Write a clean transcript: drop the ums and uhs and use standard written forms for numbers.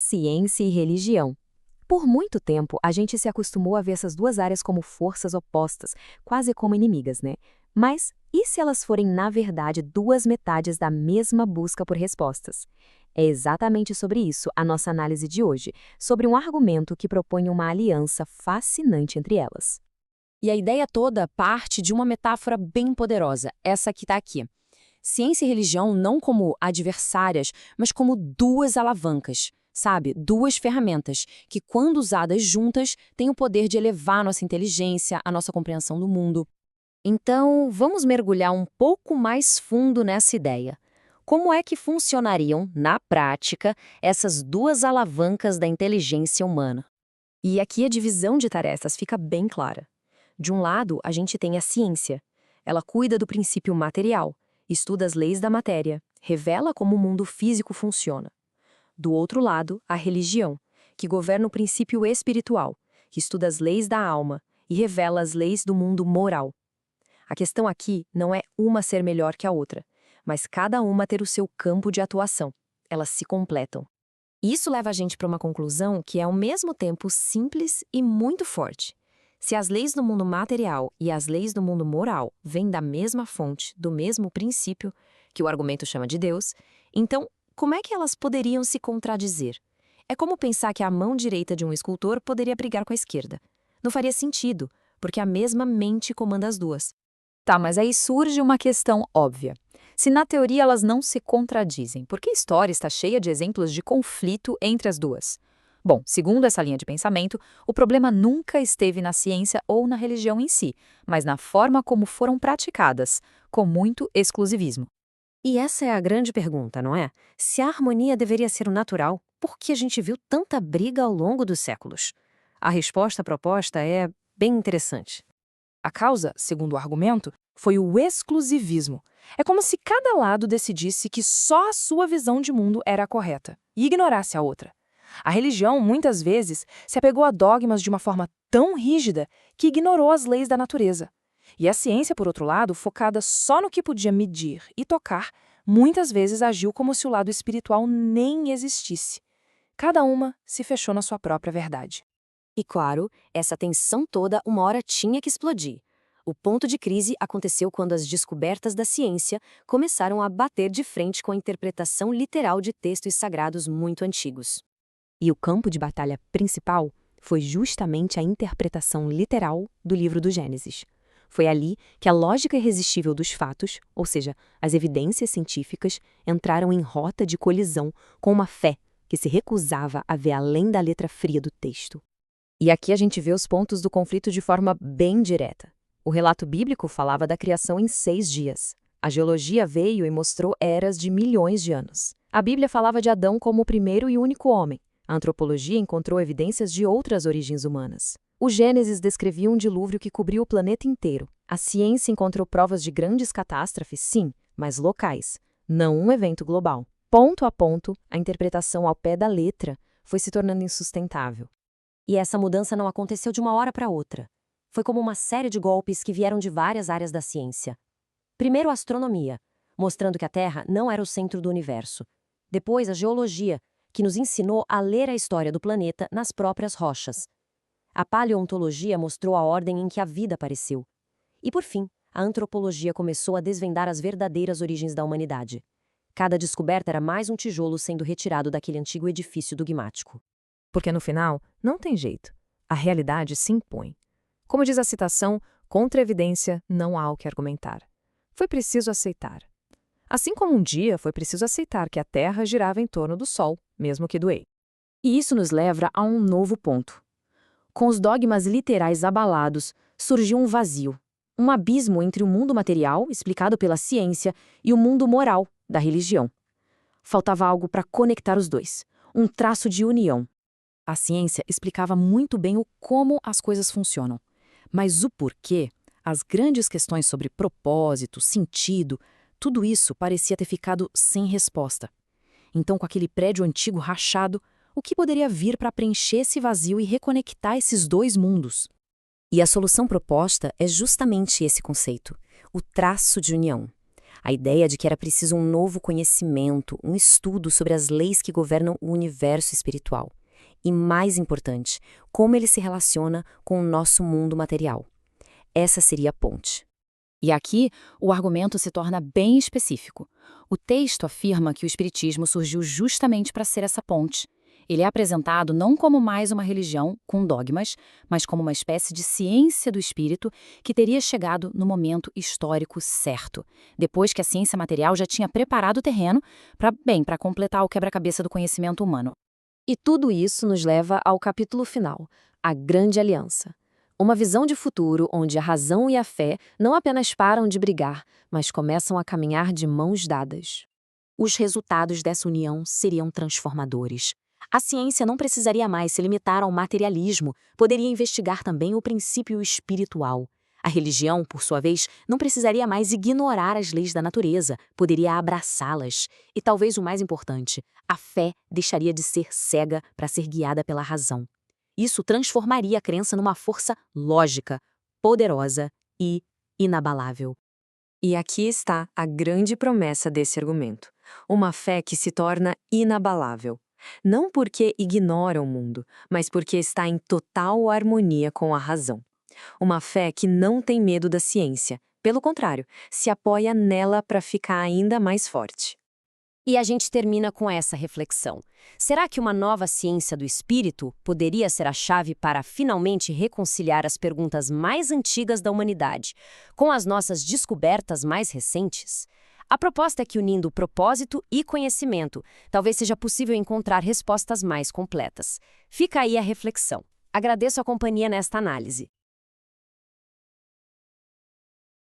Ciência e religião. Por muito tempo, a gente se acostumou a ver essas duas áreas como forças opostas, quase como inimigas, né? Mas e se elas forem, na verdade, duas metades da mesma busca por respostas? É exatamente sobre isso a nossa análise de hoje, sobre um argumento que propõe uma aliança fascinante entre elas. E a ideia toda parte de uma metáfora bem poderosa, essa que está aqui. Ciência e religião não como adversárias, mas como duas alavancas, sabe? Duas ferramentas que, quando usadas juntas, têm o poder de elevar nossa inteligência, a nossa compreensão do mundo. Então, vamos mergulhar um pouco mais fundo nessa ideia. Como é que funcionariam, na prática, essas duas alavancas da inteligência humana? E aqui a divisão de tarefas fica bem clara. De um lado, a gente tem a ciência. Ela cuida do princípio material, estuda as leis da matéria, revela como o mundo físico funciona. Do outro lado, a religião, que governa o princípio espiritual, que estuda as leis da alma e revela as leis do mundo moral. A questão aqui não é uma ser melhor que a outra, mas cada uma ter o seu campo de atuação. Elas se completam. Isso leva a gente para uma conclusão que é ao mesmo tempo simples e muito forte. Se as leis do mundo material e as leis do mundo moral vêm da mesma fonte, do mesmo princípio, que o argumento chama de Deus, então como é que elas poderiam se contradizer? É como pensar que a mão direita de um escultor poderia brigar com a esquerda. Não faria sentido, porque a mesma mente comanda as duas. Tá, mas aí surge uma questão óbvia. Se na teoria elas não se contradizem, por que a história está cheia de exemplos de conflito entre as duas? Bom, segundo essa linha de pensamento, o problema nunca esteve na ciência ou na religião em si, mas na forma como foram praticadas, com muito exclusivismo. E essa é a grande pergunta, não é? Se a harmonia deveria ser o natural, por que a gente viu tanta briga ao longo dos séculos? A resposta proposta é bem interessante. A causa, segundo o argumento, foi o exclusivismo. É como se cada lado decidisse que só a sua visão de mundo era a correta e ignorasse a outra. A religião, muitas vezes, se apegou a dogmas de uma forma tão rígida que ignorou as leis da natureza. E a ciência, por outro lado, focada só no que podia medir e tocar, muitas vezes agiu como se o lado espiritual nem existisse. Cada uma se fechou na sua própria verdade. E claro, essa tensão toda uma hora tinha que explodir. O ponto de crise aconteceu quando as descobertas da ciência começaram a bater de frente com a interpretação literal de textos sagrados muito antigos. E o campo de batalha principal foi justamente a interpretação literal do livro do Gênesis. Foi ali que a lógica irresistível dos fatos, ou seja, as evidências científicas, entraram em rota de colisão com uma fé que se recusava a ver além da letra fria do texto. E aqui a gente vê os pontos do conflito de forma bem direta. O relato bíblico falava da criação em 6 dias. A geologia veio e mostrou eras de milhões de anos. A Bíblia falava de Adão como o primeiro e único homem. A antropologia encontrou evidências de outras origens humanas. O Gênesis descrevia um dilúvio que cobriu o planeta inteiro. A ciência encontrou provas de grandes catástrofes, sim, mas locais, não um evento global. Ponto a ponto, a interpretação ao pé da letra foi se tornando insustentável. E essa mudança não aconteceu de uma hora para outra. Foi como uma série de golpes que vieram de várias áreas da ciência. Primeiro a astronomia, mostrando que a Terra não era o centro do universo. Depois a geologia, que nos ensinou a ler a história do planeta nas próprias rochas. A paleontologia mostrou a ordem em que a vida apareceu. E por fim, a antropologia começou a desvendar as verdadeiras origens da humanidade. Cada descoberta era mais um tijolo sendo retirado daquele antigo edifício dogmático. Porque no final, não tem jeito. A realidade se impõe. Como diz a citação, contra a evidência não há o que argumentar. Foi preciso aceitar. Assim como um dia foi preciso aceitar que a Terra girava em torno do Sol, mesmo que do eixo. E isso nos leva a um novo ponto. Com os dogmas literais abalados, surgiu um vazio, um abismo entre o mundo material, explicado pela ciência, e o mundo moral, da religião. Faltava algo para conectar os dois, um traço de união. A ciência explicava muito bem o como as coisas funcionam, mas o porquê, as grandes questões sobre propósito, sentido, tudo isso parecia ter ficado sem resposta. Então, com aquele prédio antigo rachado, o que poderia vir para preencher esse vazio e reconectar esses dois mundos? E a solução proposta é justamente esse conceito, o traço de união. A ideia de que era preciso um novo conhecimento, um estudo sobre as leis que governam o universo espiritual. E, mais importante, como ele se relaciona com o nosso mundo material. Essa seria a ponte. E aqui, o argumento se torna bem específico. O texto afirma que o Espiritismo surgiu justamente para ser essa ponte. Ele é apresentado não como mais uma religião com dogmas, mas como uma espécie de ciência do espírito que teria chegado no momento histórico certo, depois que a ciência material já tinha preparado o terreno para completar o quebra-cabeça do conhecimento humano. E tudo isso nos leva ao capítulo final, a Grande Aliança. Uma visão de futuro onde a razão e a fé não apenas param de brigar, mas começam a caminhar de mãos dadas. Os resultados dessa união seriam transformadores. A ciência não precisaria mais se limitar ao materialismo, poderia investigar também o princípio espiritual. A religião, por sua vez, não precisaria mais ignorar as leis da natureza, poderia abraçá-las. E talvez o mais importante, a fé deixaria de ser cega para ser guiada pela razão. Isso transformaria a crença numa força lógica, poderosa e inabalável. E aqui está a grande promessa desse argumento. Uma fé que se torna inabalável. Não porque ignora o mundo, mas porque está em total harmonia com a razão. Uma fé que não tem medo da ciência. Pelo contrário, se apoia nela para ficar ainda mais forte. E a gente termina com essa reflexão. Será que uma nova ciência do espírito poderia ser a chave para finalmente reconciliar as perguntas mais antigas da humanidade com as nossas descobertas mais recentes? A proposta é que, unindo propósito e conhecimento, talvez seja possível encontrar respostas mais completas. Fica aí a reflexão. Agradeço a companhia nesta análise.